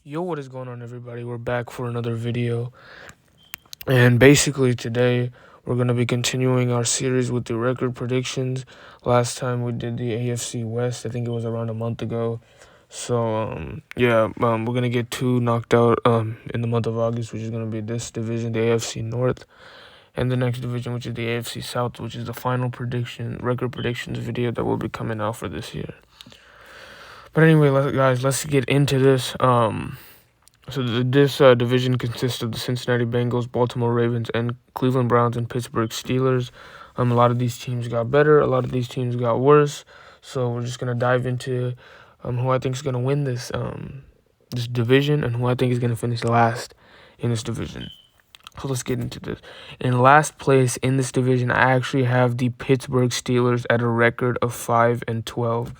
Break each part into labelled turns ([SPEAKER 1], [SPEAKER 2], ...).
[SPEAKER 1] Yo, what is going on, everybody? We're back for another video. And basically, today we're going to be continuing our series with the record predictions. Last time we did the AFC West, I think it was around a month ago. So, we're going to get two knocked out in the month of August, which is going to be this division, the AFC North, and the next division, which is the AFC South, which is the final record predictions video that will be coming out for this year. But anyway, let's get into this. This division consists of the Cincinnati Bengals, Baltimore Ravens, and Cleveland Browns and Pittsburgh Steelers. A lot of these teams got better. A lot of these teams got worse. So we're just gonna dive into who I think is gonna win this division and who I think is gonna finish last in this division. So let's get into this. In last place in this division, I actually have the Pittsburgh Steelers at a record of 5-12.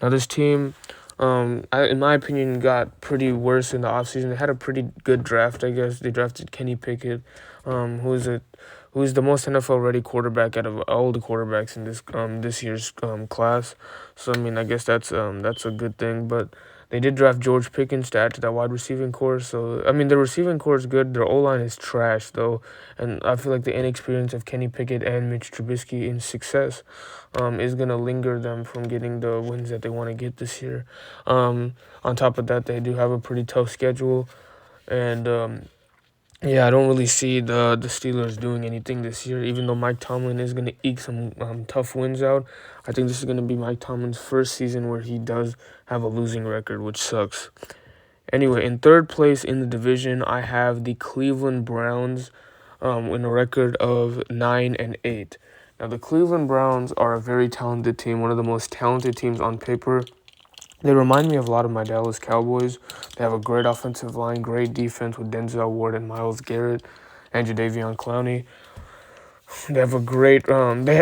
[SPEAKER 1] Now this team, in my opinion, got pretty worse in the offseason. They had a pretty good draft, I guess. They drafted Kenny Pickett, who's the most NFL ready quarterback out of all the quarterbacks in this year's class. So I guess that's a good thing. But they did draft George Pickens to add to that wide receiving core. So the receiving core is good. Their O-line is trash though, and I feel like the inexperience of Kenny Pickett and Mitch Trubisky in success is gonna linger them from getting the wins that they want to get this year. On top of that, they do have a pretty tough schedule, and I don't really see the Steelers doing anything this year, even though Mike Tomlin is going to eke some tough wins out. I think this is going to be Mike Tomlin's first season where he does have a losing record, which sucks. Anyway, in third place in the division, I have the Cleveland Browns with a record of 9-8. Now, the Cleveland Browns are a very talented team, one of the most talented teams on paper. They remind me of a lot of my Dallas Cowboys. They have a great offensive line, great defense with Denzel Ward and Myles Garrett and Jadeveon Clowney. They have a great they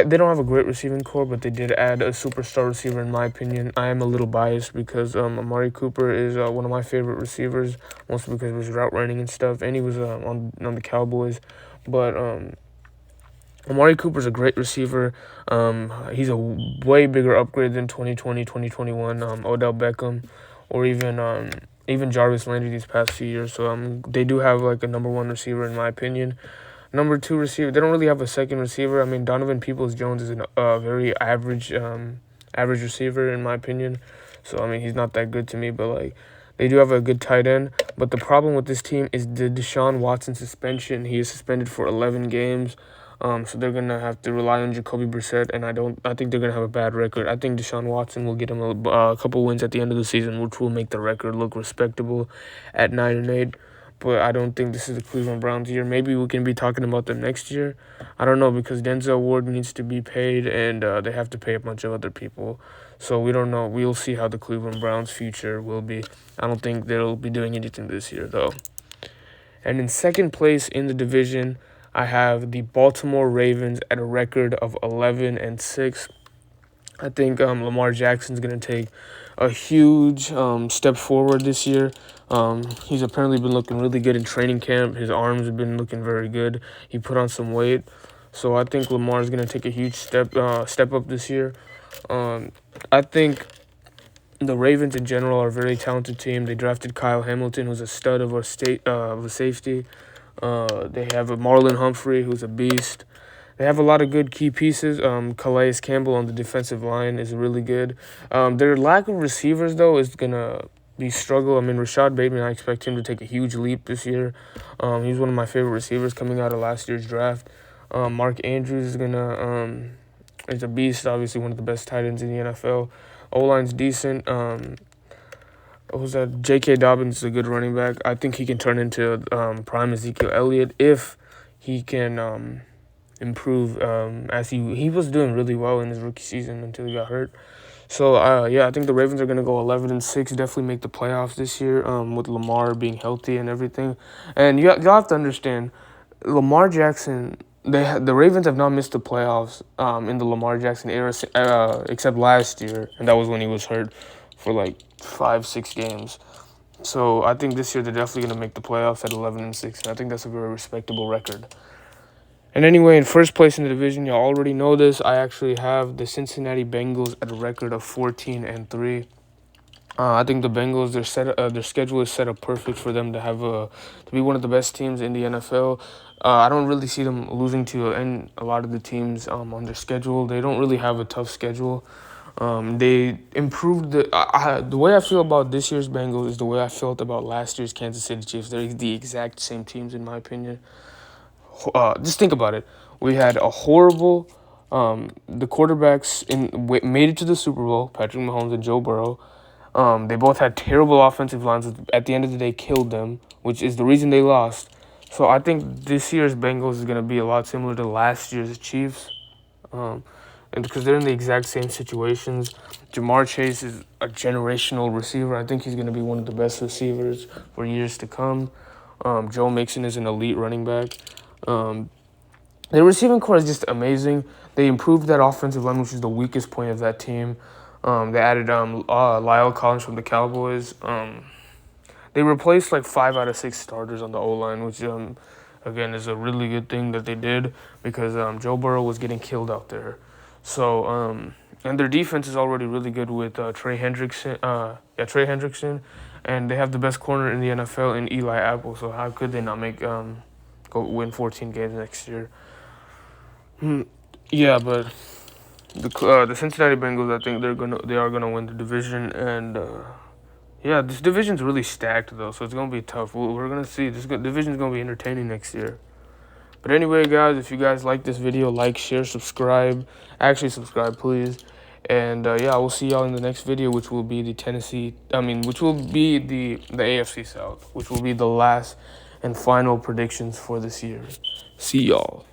[SPEAKER 1] don't have a great receiving core, but they did add a superstar receiver in my opinion. I am a little biased because Amari Cooper is one of my favorite receivers, mostly because of his route running and stuff, and he was on the Cowboys. But Amari Cooper's a great receiver. He's a way bigger upgrade than 2020, 2021 Odell Beckham, or even Jarvis Landry these past few years. So they do have like a number one receiver in my opinion. Number two receiver, they don't really have a second receiver. Donovan Peoples-Jones is a very average receiver in my opinion. So he's not that good to me, but like they do have a good tight end. But the problem with this team is the Deshaun Watson suspension. He is suspended for 11 games. So they're gonna have to rely on Jacoby Brissett, and I think they're gonna have a bad record. I think Deshaun Watson will get him a couple wins at the end of the season, which will make the record look respectable at 9-8. But I don't think this is the Cleveland Browns year. Maybe we can be talking about them next year. I don't know, because Denzel Ward needs to be paid, and they have to pay a bunch of other people. So we don't know. We'll see how the Cleveland Browns' future will be. I don't think they'll be doing anything this year, though. And in second place in the division, I have the Baltimore Ravens at a record of 11-6. I think Lamar Jackson's going to take a huge step forward this year. He's apparently been looking really good in training camp. His arms have been looking very good. He put on some weight. So I think Lamar's going to take a huge step up this year. I think the Ravens in general are a very talented team. They drafted Kyle Hamilton, who's a stud of a safety. They have a Marlon Humphrey, who's a beast. They have a lot of good key pieces. Calais Campbell on the defensive line is really good. Their lack of receivers, though, is going to be struggle. Rashad Bateman, I expect him to take a huge leap this year. He's one of my favorite receivers coming out of last year's draft. Mark Andrews is a beast, obviously one of the best tight ends in the NFL. O-line's decent. J.K. Dobbins is a good running back. I think he can turn into prime Ezekiel Elliott if he can improve. As he was doing really well in his rookie season until he got hurt. So I think the Ravens are gonna go 11-6. Definitely make the playoffs this year. With Lamar being healthy and everything. And y'all have to understand, Lamar Jackson. The Ravens have not missed the playoffs in the Lamar Jackson era except last year, and that was when he was hurt for like 5-6 games. So I think this year they're definitely going to make the playoffs at 11-6, and I think that's a very respectable record. And anyway, in first place in the division, you already know this, I actually have the Cincinnati Bengals at a record of 14-3. I think the Bengals, their schedule is set up perfect for them to have to be one of the best teams in the NFL. I don't really see them losing to a lot of the teams on their schedule. They don't really have a tough schedule. They improved the way I feel about this year's Bengals is the way I felt about last year's Kansas City Chiefs. They're the exact same teams in my opinion. Just think about it. We had a horrible. The quarterbacks made it to the Super Bowl. Patrick Mahomes and Joe Burrow. They both had terrible offensive lines. At the end of the day, killed them, which is the reason they lost. So I think this year's Bengals is gonna be a lot similar to last year's Chiefs, and because they're in the exact same situations. Jamar Chase is a generational receiver. I think he's gonna be one of the best receivers for years to come. Joe Mixon is an elite running back. Um, the receiving core is just amazing. They improved that offensive line, which is the weakest point of that team. They added Lyle Collins from the Cowboys. They replaced like 5 out of 6 starters on the O line, which again is a really good thing that they did because Joe Burrow was getting killed out there. So and their defense is already really good with Trey Hendrickson. Trey Hendrickson, and they have the best corner in the NFL in Eli Apple. So how could they not make go win 14 games next year? Yeah, but the Cincinnati Bengals, I think they are gonna win the division, and yeah, this division's really stacked though, so it's gonna be tough. We're gonna see division's gonna be entertaining next year. But anyway, guys, if you guys like this video, like, share, subscribe. Actually, subscribe, please. And yeah, we'll see y'all in the next video, which will be which will be the AFC South, which will be the last and final predictions for this year. See y'all.